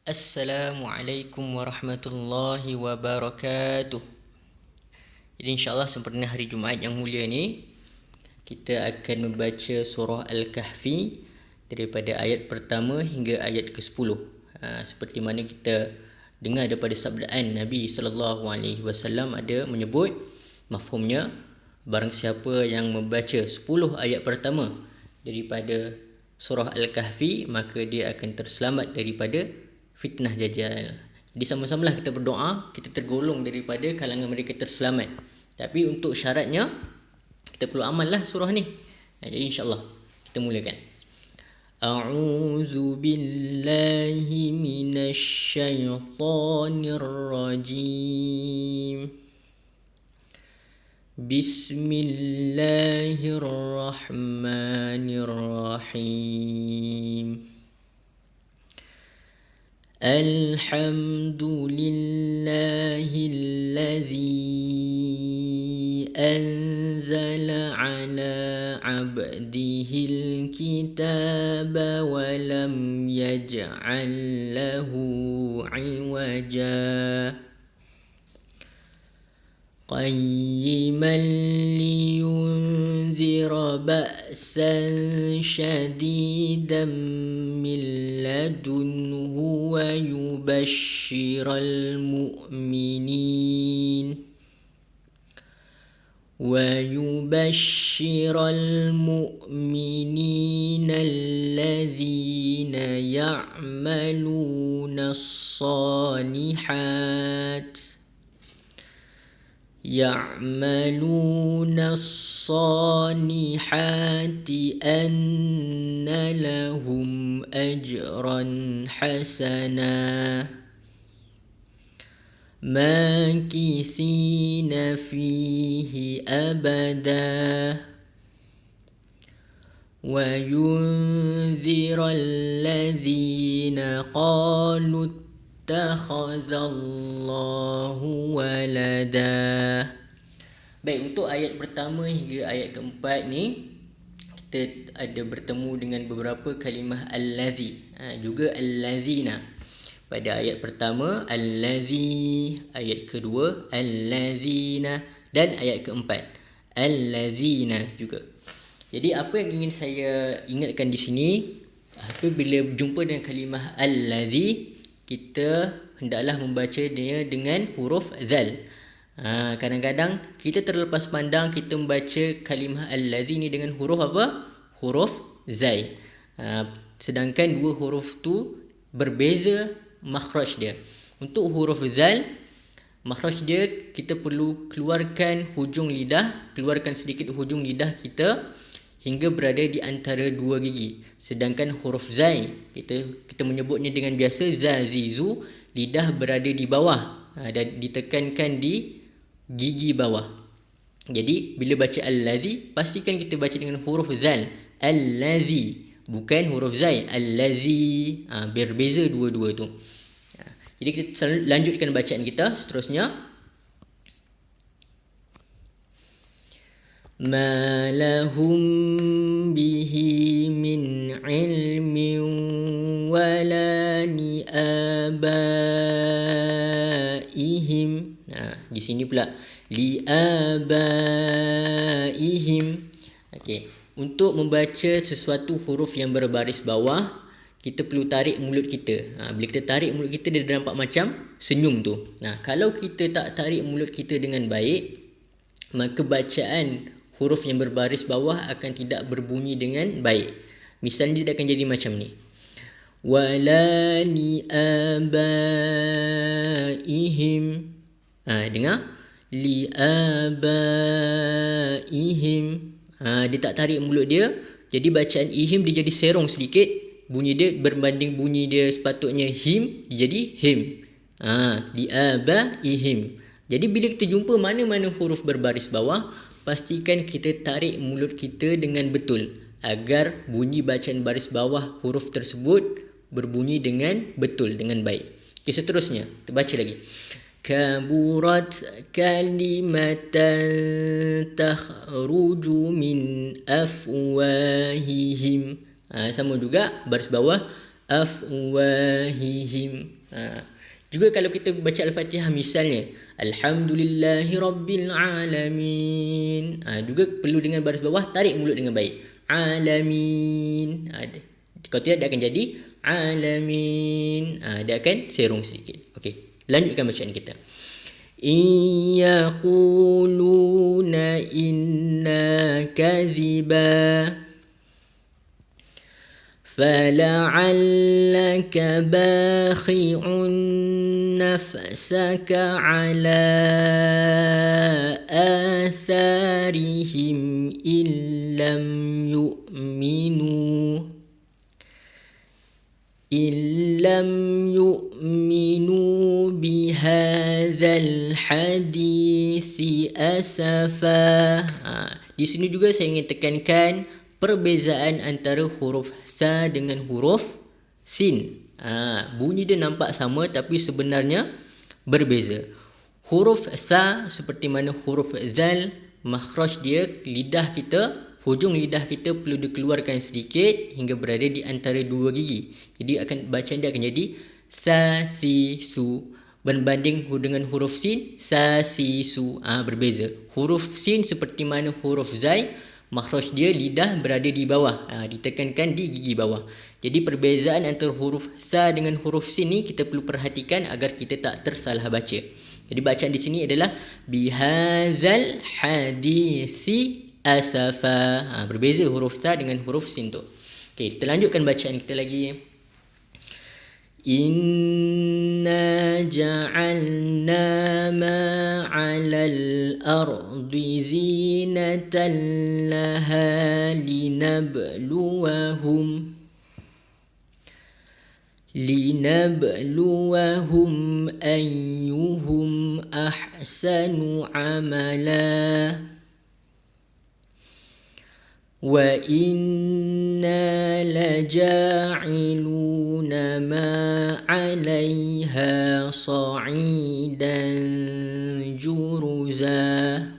Assalamualaikum warahmatullahi wabarakatuh. Jadi insyaAllah sempena hari Jumaat yang mulia ni, kita akan membaca surah Al-Kahfi daripada ayat pertama hingga ayat ke-10. Seperti mana kita dengar daripada sabdaan Nabi SAW ada menyebut, mafhumnya, barang siapa yang membaca 10 ayat pertama daripada surah Al-Kahfi, maka dia akan terselamat daripada fitnah Dajjal. Jadi sama-samalah kita berdoa, kita tergolong daripada kalangan mereka terselamat. Tapi untuk syaratnya, kita perlu amal lah surah ni. Jadi insyaAllah kita mulakan. A'udzu billahi minasyaitonir rajim. Bismillahirrahmanirrahim. Alhamdulillahilladzi anzala ala abdihil kitaba wa lam yaj'al lahu iwaja qayyiman liyunzira ba'san shadidan min ladunhu wa yubashshiral mu'minin الذين يعملون الصالحات أن لهم أجرا حسنا ماكثين فيه أبدا وينذر الذين قالوا اتخذ الله ولدا. Baik, untuk ayat pertama hingga ayat keempat ni, kita ada bertemu dengan beberapa kalimah allazi, juga allazina. Pada ayat pertama allazi, ayat kedua allazina, dan ayat keempat allazina juga. Jadi apa yang ingin saya ingatkan di sini, apabila berjumpa dengan kalimah allazi, kita hendaklah membaca dia dengan huruf zal. Kadang-kadang kita terlepas pandang, kita membaca kalimah allazi ni dengan huruf apa? Huruf zai. Sedangkan dua huruf tu berbeza makhraj dia. Untuk huruf zal, makhraj dia kita perlu keluarkan hujung lidah, keluarkan sedikit hujung lidah kita hingga berada di antara dua gigi. Sedangkan huruf zai, kita menyebutnya dengan biasa zazizu, lidah berada di bawah dan ditekankan di gigi bawah. Jadi bila baca allazi, pastikan kita baca dengan huruf zal, allazi, bukan huruf zai, allazi. Berbeza dua-dua tu. Jadi kita lanjutkan bacaan kita seterusnya. Ma lahum bihi min ilmin wala ni abaihim. Di sini pula li abaihim. Okey, untuk membaca sesuatu huruf yang berbaris bawah, kita perlu tarik mulut kita. Bila kita tarik mulut kita, dia nampak macam senyum tu. Kalau kita tak tarik mulut kita dengan baik, maka bacaan huruf yang berbaris bawah akan tidak berbunyi dengan baik. Misalnya dia akan jadi macam ni. Wala li abaihim. Dengar? Li abaihim. Dia tak tarik mulut dia. Jadi bacaan ihim dia jadi serong sedikit. Bunyi dia berbanding bunyi dia sepatutnya him, dia jadi him. Li abaihim. Jadi bila kita jumpa mana-mana huruf berbaris bawah, pastikan kita tarik mulut kita dengan betul agar bunyi bacaan baris bawah huruf tersebut berbunyi dengan betul, dengan baik. Okay, seterusnya kita baca lagi. Kaburat kalimatan takhruju min afwahihim. Sama juga baris bawah afwahihim. Juga kalau kita baca Al-Fatihah misalnya, Alhamdulillahi Rabbil Alamin. Juga perlu dengan baris bawah, tarik mulut dengan baik. Alamin. Kalau tidak dia akan jadi Alamin. Dia akan serong sedikit. Okey, lanjutkan bacaan kita. Yaquluna inna kadhiba فلعلك باخع نفسك على آثارهم إن لم يؤمنوا بهذا الحديث أسفا. Di sini juga saya ingin tekankan perbezaan antara huruf sa dengan huruf sin. Bunyi dia nampak sama tapi sebenarnya berbeza. Huruf sa seperti mana huruf zal, makhraj dia, lidah kita, hujung lidah kita perlu dikeluarkan sedikit hingga berada di antara dua gigi. Jadi bacaan dia akan jadi sa si su. Berbanding dengan huruf sin, sa si su, berbeza. Huruf sin seperti mana huruf zai, makhraj dia, lidah berada di bawah, ditekankan di gigi bawah. Jadi perbezaan antara huruf sa dengan huruf sin ni kita perlu perhatikan agar kita tak tersalah baca. Jadi bacaan di sini adalah bihadzal hadisi asafa. Berbeza huruf sa dengan huruf sin tu. Okey, kita lanjutkan bacaan kita lagi. Inna ja'alna ma 'alal ardi zinatan laha linabluwahum ayyuhum ahsanu 'amala wa inna laja'iluna ma 'alayha sa'idan juruza.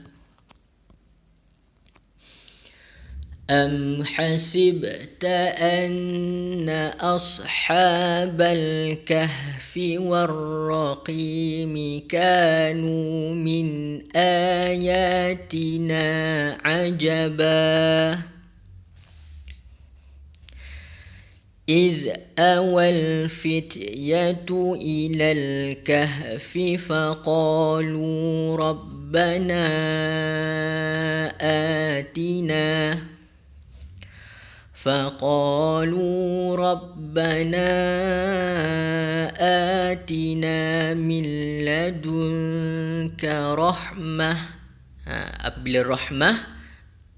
Am hasibta anna ashabal kahfi warraqimi kanu min ayatina ajaba إذ أوى الفتية إلى الكهف فقالوا ربنا آتنا من لدنك رحمة. Apabila rahmah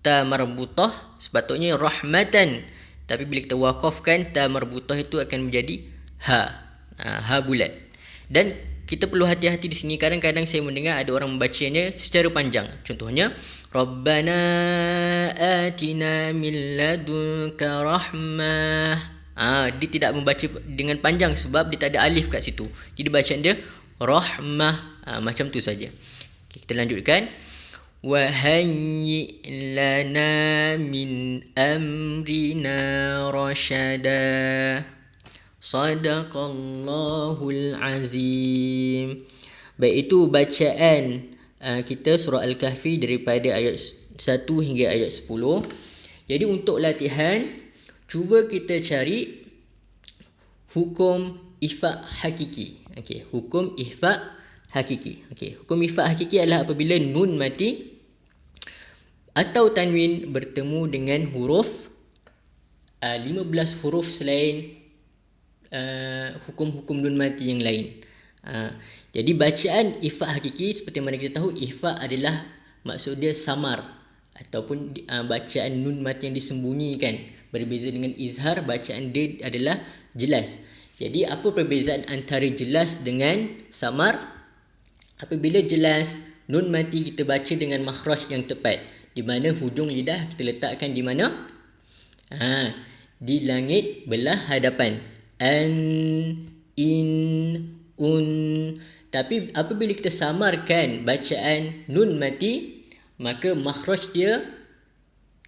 ta marbutah sepatutnya rahmatan, tapi bila kita wakafkan ta marbutah itu akan menjadi ha bulat. Dan kita perlu hati-hati di sini, kadang-kadang saya mendengar ada orang membacanya secara panjang. Contohnya Rabbana atina min ladunka rahmah. Dia tidak membaca dengan panjang sebab dia tak ada alif kat situ. Jadi bacaan dia rahmah, macam tu saja. Okay, kita lanjutkan. Wa hayyi lana min amrina rasyada. Sadaqallahul azim. Baik, itu bacaan kita surah Al-Kahfi daripada ayat 1 hingga ayat 10. Jadi untuk latihan, cuba kita cari hukum ikhfa hakiki. Okey, hukum ikhfa hakiki. Okey, hukum ikhfa hakiki adalah apabila nun mati atau tanwin bertemu dengan huruf 15 huruf selain hukum-hukum nun mati yang lain. Jadi bacaan ikhfa hakiki seperti mana kita tahu, ikhfa adalah maksud dia samar ataupun bacaan nun mati yang disembunyikan. Berbeza dengan izhar, bacaan dia adalah jelas. Jadi apa perbezaan antara jelas dengan samar? Apabila jelas, nun mati kita baca dengan makhraj yang tepat, di mana hujung lidah kita letakkan di mana? Di langit belah hadapan. An, in, un. Tapi apabila kita samarkan bacaan nun mati, maka makhraj dia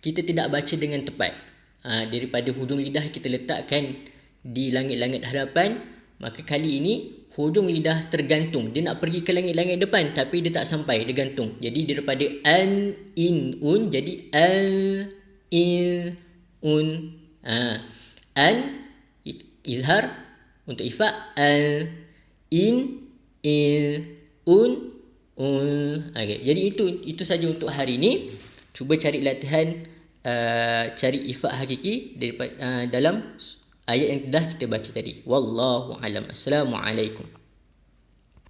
kita tidak baca dengan tepat. Daripada hujung lidah kita letakkan di langit-langit hadapan, maka kali ini hujung lidah tergantung. Dia nak pergi ke langit-langit depan tapi dia tak sampai, dia gantung. Jadi daripada an, in, un jadi al, il, un. An izhar untuk ifa, al, in, il, un. Okay. Jadi itu saja untuk hari ini. Cuba cari latihan, cari ifa hakiki daripada dalam ayat yang dah kita baca tadi. Wallahu alam. Assalamualaikum.